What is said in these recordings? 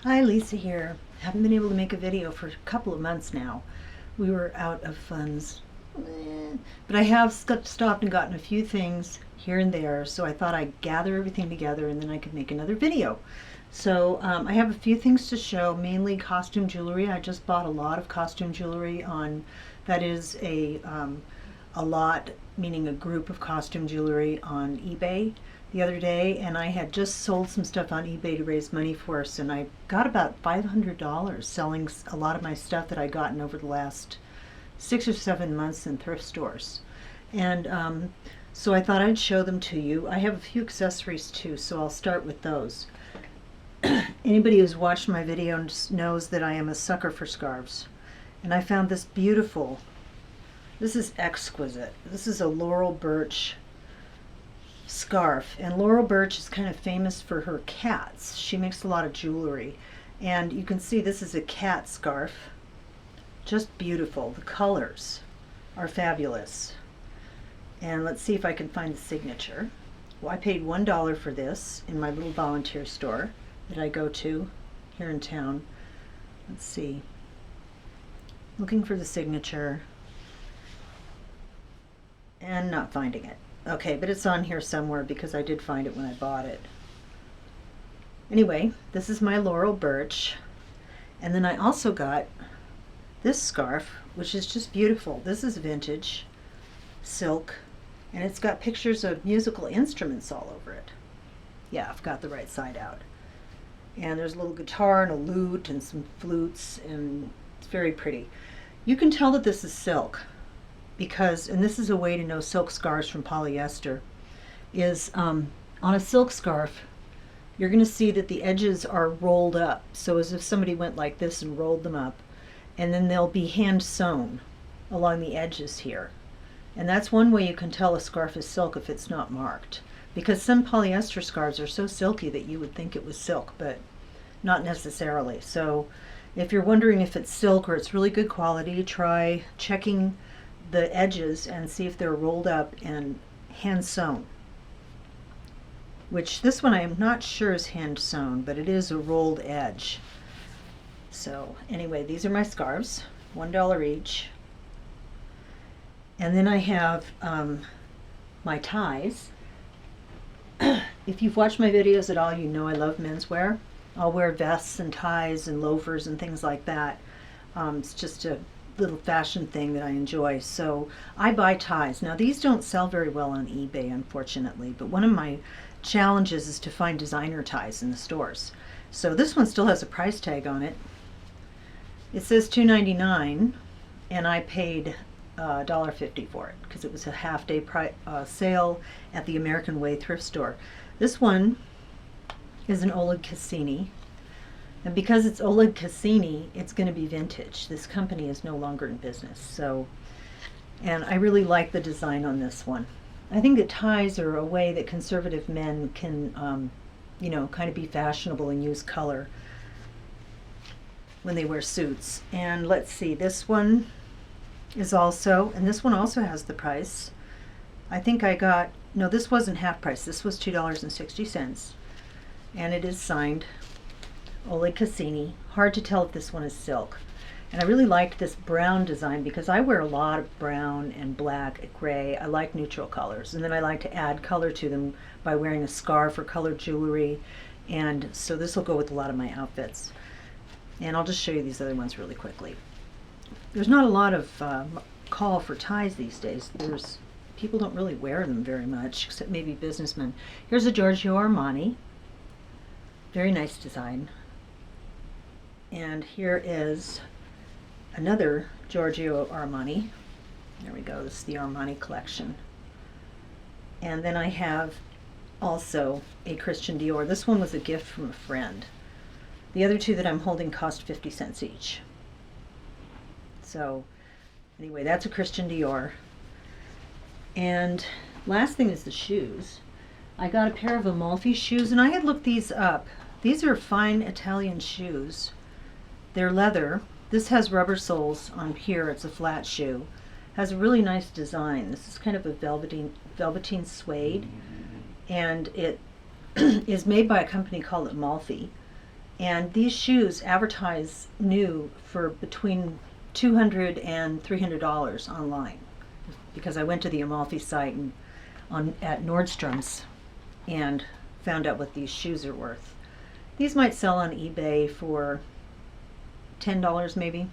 Hi, Lisa here. Haven't been able to make a video for a couple of months now. We were out of funds. But I have stopped and gotten a few things here and there, so I thought I'd gather everything together and then I could make another video. So I have a few things to show, mainly costume jewelry. I just bought a lot of costume jewelry on, that is a lot, meaning a group of costume jewelry on eBay the other day, and I had just sold some stuff on eBay to raise money for us, and I got about $500 selling a lot of my stuff that I'd gotten over the last 6 or 7 months in thrift stores. And so I thought I'd show them to you. I have a few accessories too, so I'll start with those. Anybody who's watched my video knows that I am a sucker for scarves. And I found this beautiful, this is exquisite. This is a Laurel Birch scarf, and Laurel Birch is kind of famous for her cats. She makes a lot of jewelry, and you can see this is a cat scarf. Just beautiful. The colors are fabulous. And let's see if I can find the signature. Well, I paid $1 for this in my little volunteer store that I go to here in town. Let's see. Looking for the signature and not finding it. Okay, but it's on here somewhere because I did find it when I bought it. Anyway, this is my Laurel Birch. And then I also got this scarf, which is just beautiful. This is vintage silk, and it's got pictures of musical instruments all over it. Yeah, I've got the right side out. And there's a little guitar and a lute and some flutes, and it's very pretty. You can tell that this is silk because, and this is a way to know silk scarves from polyester, is on a silk scarf, you're going to see that the edges are rolled up, so as if somebody went like this and rolled them up, and then they'll be hand sewn along the edges here. And that's one way you can tell a scarf is silk if it's not marked, because some polyester scarves are so silky that you would think it was silk, but not necessarily. So if you're wondering if it's silk or it's really good quality, try checking the edges and see if they're rolled up and hand sewn. Which this one I am not sure is hand sewn, but it is a rolled edge. So anyway, these are my scarves, $1 each. And then I have my ties. If you've watched my videos at all, you know I love menswear. I'll wear vests and ties and loafers and things like that. It's just a little fashion thing that I enjoy. So I buy ties. Now these don't sell very well on eBay, unfortunately, but one of my challenges is to find designer ties in the stores. So this one still has a price tag on it. It says $2.99, and I paid $1.50 for it because it was a half-day sale at the American Way thrift store. This one is an Oleg Cassini, and because it's Oleg Cassini, it's going to be vintage. This company is no longer in business. So, and I really like the design on this one. I think that ties are a way that conservative men can, you know, kind of be fashionable and use color when they wear suits. And let's see, this one is also, and this one also has the price. I think I got, no, this wasn't half price. This was $2.60, and it is signed Oleg Cassini. Hard to tell if this one is silk. And I really liked this brown design because I wear a lot of brown and black, gray. I like neutral colors, and then I like to add color to them by wearing a scarf or colored jewelry, and so this will go with a lot of my outfits. And I'll just show you these other ones really quickly. There's not a lot of call for ties these days. People don't really wear them very much, except maybe businessmen. Here's a Giorgio Armani. Very nice design. And here is another Giorgio Armani. There we go, this is the Armani collection. And then I have also a Christian Dior. This one was a gift from a friend. The other two that I'm holding cost 50 cents each. So anyway, that's a Christian Dior. And last thing is the shoes. I got a pair of Amalfi shoes, and I had looked these up. These are fine Italian shoes. They're leather. This has rubber soles on here. It's a flat shoe. Has a really nice design. This is kind of a velveteen suede, and it is made by a company called Amalfi. And these shoes advertise new for between $200 and $300 online, because I went to the Amalfi site and at Nordstrom's and found out what these shoes are worth. These might sell on eBay for $10 maybe.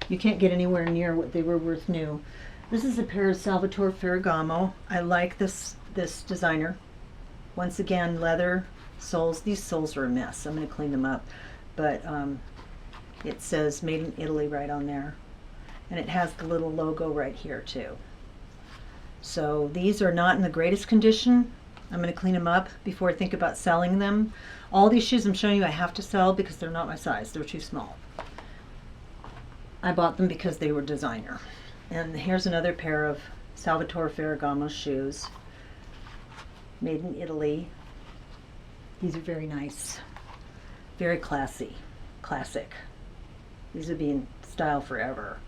You can't get anywhere near what they were worth new. This is a pair of Salvatore Ferragamo. I like this designer. Once again, leather soles. These soles are a mess. I'm going to clean them up. But it says made in Italy right on there. And it has the little logo right here too. So these are not in the greatest condition. I'm going to clean them up before I think about selling them. All these shoes I'm showing you I have to sell because they're not my size. They're too small. I bought them because they were designer. And here's another pair of Salvatore Ferragamo shoes. Made in Italy. These are very nice. Very classy. Classic. These will be in style forever.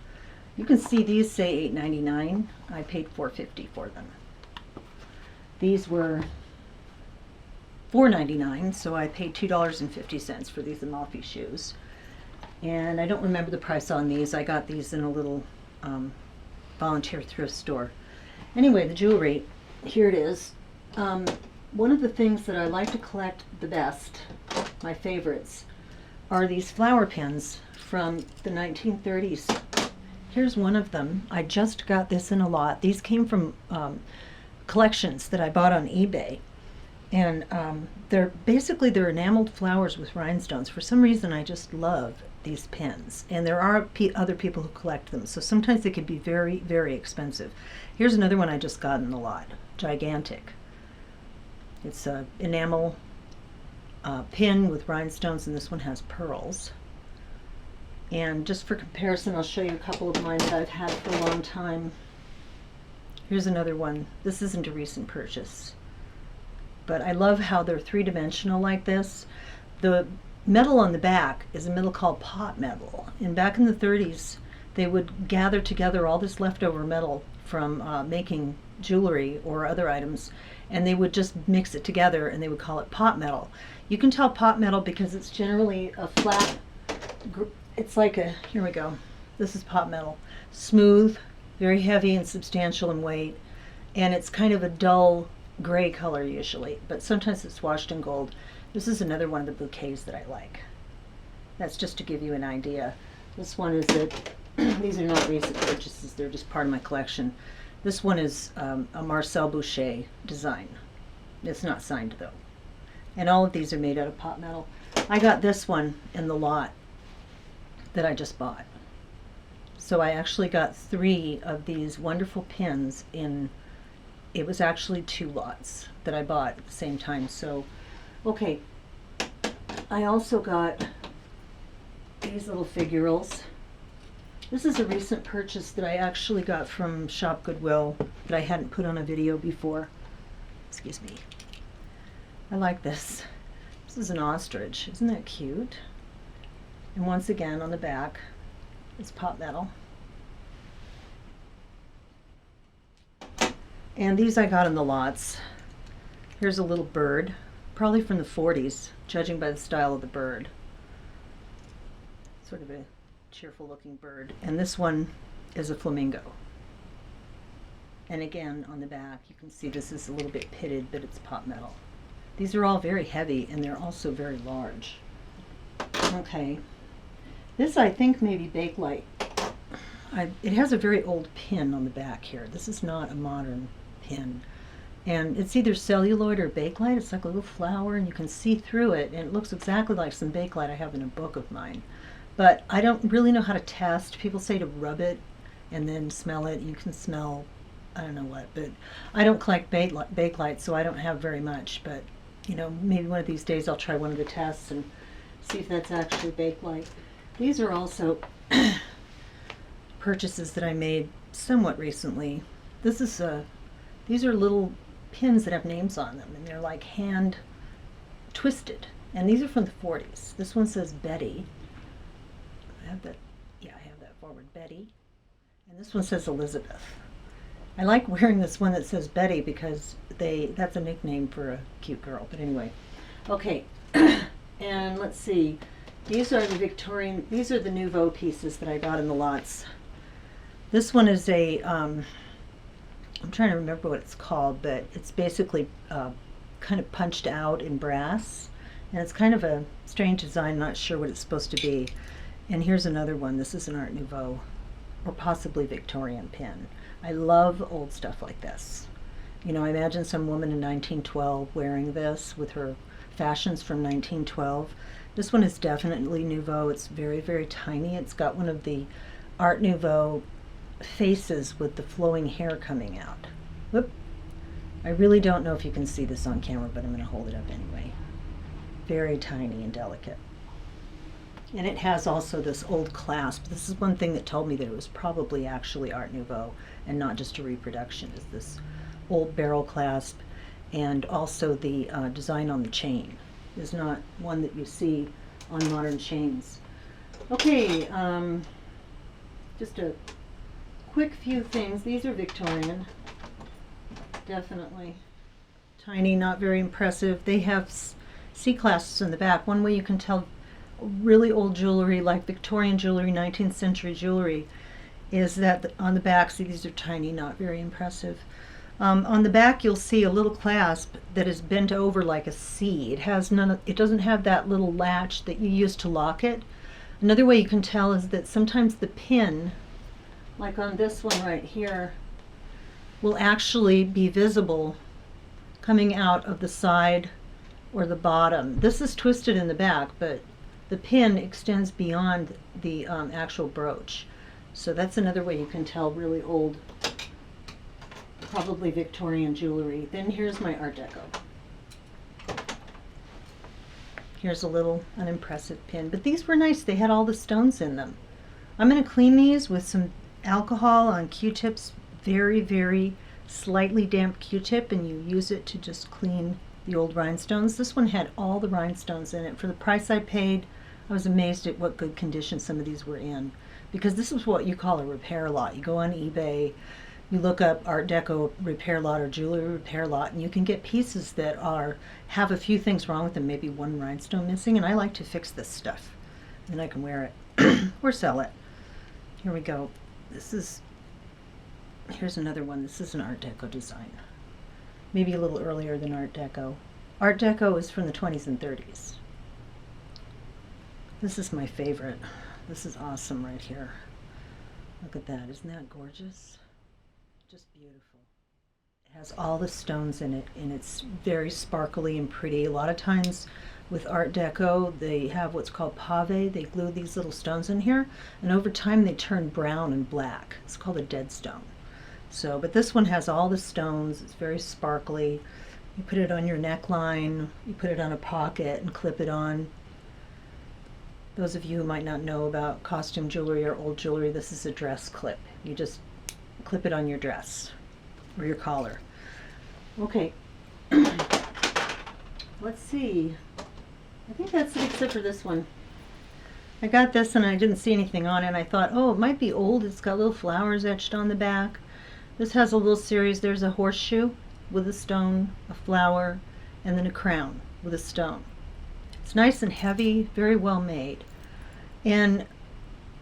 You can see these say $8.99. I paid $4.50 for them. These were $4.99, so I paid $2.50 for these Amalfi shoes. And I don't remember the price on these. I got these in a little volunteer thrift store. Anyway, the jewelry, here it is. One of the things that I like to collect the best, my favorites, are these flower pins from the 1930s. Here's one of them. I just got this in a lot. These came from collections that I bought on eBay. And they're enameled flowers with rhinestones. For some reason, I just love these pins. And there are other people who collect them. So sometimes they can be very, very expensive. Here's another one I just got in the lot. Gigantic. It's a enamel pin with rhinestones, and this one has pearls. And just for comparison, I'll show you a couple of mine that I've had for a long time. Here's another one. This isn't a recent purchase, but I love how they're three-dimensional like this. The metal on the back is a metal called pot metal. And back in the 30s, they would gather together all this leftover metal from making jewelry or other items, and they would just mix it together, and they would call it pot metal. You can tell pot metal because it's generally a flat, it's like a, here we go, this is pot metal. Smooth, very heavy and substantial in weight, and it's kind of a dull gray color usually, but sometimes it's washed in gold. This is another one of the bouquets that I like. That's just to give you an idea. This one is these are not recent purchases, they're just part of my collection. This one is a Marcel Boucher design. It's not signed though. And all of these are made out of pot metal. I got this one in the lot that I just bought. So I actually got 3 of these wonderful pins in, it was actually 2 lots that I bought at the same time. So, okay. I also got these little figurals. This is a recent purchase that I actually got from Shop Goodwill that I hadn't put on a video before. Excuse me. I like this. This is an ostrich. Isn't that cute? And once again on the back is pot metal. And these I got in the lots. Here's a little bird, probably from the 40s, judging by the style of the bird. Sort of a cheerful looking bird. And this one is a flamingo. And again on the back you can see this is a little bit pitted, but it's pot metal. These are all very heavy and they're also very large. Okay, this I think may be Bakelite. It has a very old pin on the back here. This is not a modern pin. And it's either celluloid or Bakelite. It's like a little flower and you can see through it, and it looks exactly like some Bakelite I have in a book of mine. But I don't really know how to test. People say to rub it and then smell it. You can smell, I don't know what, but I don't collect Bakelite, so I don't have very much. But, you know, maybe one of these days I'll try one of the tests and see if that's actually Bakelite. These are also purchases that I made somewhat recently. These are little pins that have names on them, and they're like hand twisted. And these are from the 40s. This one says Betty. I have that forward, Betty. And this one says Elizabeth. I like wearing this one that says Betty because that's a nickname for a cute girl. But anyway, okay. And let's see. These are the Victorian, these are the Nouveau pieces that I got in the lots. This one is a, I'm trying to remember what it's called, but it's basically kind of punched out in brass. And it's kind of a strange design, not sure what it's supposed to be. And here's another one. This is an Art Nouveau, or possibly Victorian pin. I love old stuff like this. You know, I imagine some woman in 1912 wearing this with her fashions from 1912. This one is definitely Nouveau. It's very, very tiny. It's got one of the Art Nouveau faces with the flowing hair coming out. Whoop. I really don't know if you can see this on camera, but I'm going to hold it up anyway. Very tiny and delicate. And it has also this old clasp. This is one thing that told me that it was probably actually Art Nouveau and not just a reproduction, is this old barrel clasp, and also the design on the chain is not one that you see on modern chains. Okay, just a quick few things. These are Victorian, definitely. Tiny, not very impressive. They have C-clasps in the back. One way you can tell really old jewelry, like Victorian jewelry, 19th century jewelry, is that on the back, see, these are tiny, not very impressive. On the back, you'll see a little clasp that is bent over like a C. It has it doesn't have that little latch that you use to lock it. Another way you can tell is that sometimes the pin, like on this one right here, will actually be visible coming out of the side or the bottom. This is twisted in the back, but the pin extends beyond the actual brooch. So that's another way you can tell really old, probably Victorian jewelry. Then here's my Art Deco. Here's a little unimpressive pin, but these were nice. They had all the stones in them. I'm going to clean these with some alcohol on Q-tips, very, very slightly damp Q-tip, and you use it to just clean the old rhinestones. This one had all the rhinestones in it. For the price I paid, I was amazed at what good condition some of these were in, because this is what you call a repair lot. You go on eBay, you look up Art Deco repair lot or jewelry repair lot, and you can get pieces that have a few things wrong with them, maybe one rhinestone missing, and I like to fix this stuff. Then I can wear it or sell it. Here we go. Here's another one. This is an Art Deco design. Maybe a little earlier than Art Deco. Art Deco is from the 20s and 30s. This is my favorite. This is awesome right here. Look at that. Isn't that gorgeous? Just beautiful. It has all the stones in it, and it's very sparkly and pretty. A lot of times with Art Deco, they have what's called pave. They glue these little stones in here, and over time they turn brown and black. It's called a dead stone. So, but this one has all the stones. It's very sparkly. You put it on your neckline, you put it on a pocket and clip it on. Those of you who might not know about costume jewelry or old jewelry, this is a dress clip. You just clip it on your dress or your collar. Okay. Let's see. I think that's it except for this one. I got this and I didn't see anything on it, and I thought, oh, it might be old. It's got little flowers etched on the back. This has a little series. There's a horseshoe with a stone, a flower, and then a crown with a stone. It's nice and heavy, very well made. And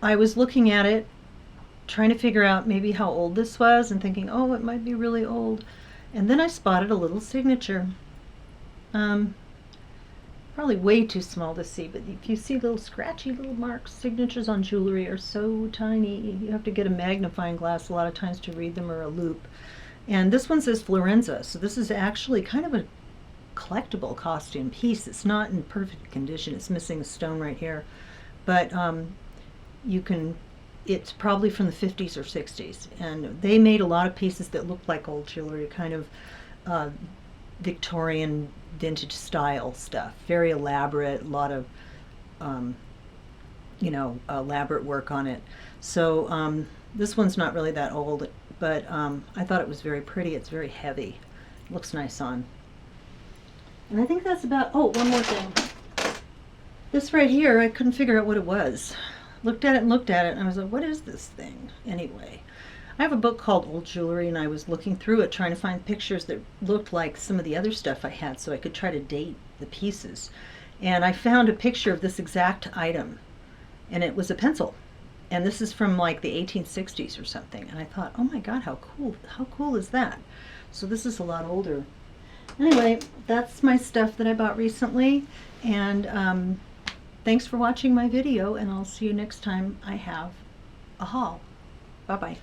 I was looking at it, trying to figure out maybe how old this was, and thinking, oh, it might be really old. And then I spotted a little signature. Probably way too small to see, but if you see little scratchy little marks, signatures on jewelry are so tiny. You have to get a magnifying glass a lot of times to read them, or a loop. And this one says Florenza, so this is actually kind of a collectible costume piece. It's not in perfect condition. It's missing a stone right here, but it's probably from the 50s or 60s, and they made a lot of pieces that looked like old jewelry, kind of Victorian vintage style stuff, very elaborate, a lot of elaborate work on it. So this one's not really that old, but I thought it was very pretty. It's very heavy. It looks nice on. And I think that's about, oh, one more thing. This right here, I couldn't figure out what it was. Looked at it, and I was like, what is this thing? Anyway, I have a book called Old Jewelry, and I was looking through it trying to find pictures that looked like some of the other stuff I had so I could try to date the pieces. And I found a picture of this exact item, and it was a pencil. And this is from like the 1860s or something. And I thought, oh my God, how cool is that? So this is a lot older. Anyway, that's my stuff that I bought recently. And thanks for watching my video, and I'll see you next time I have a haul. Bye-bye.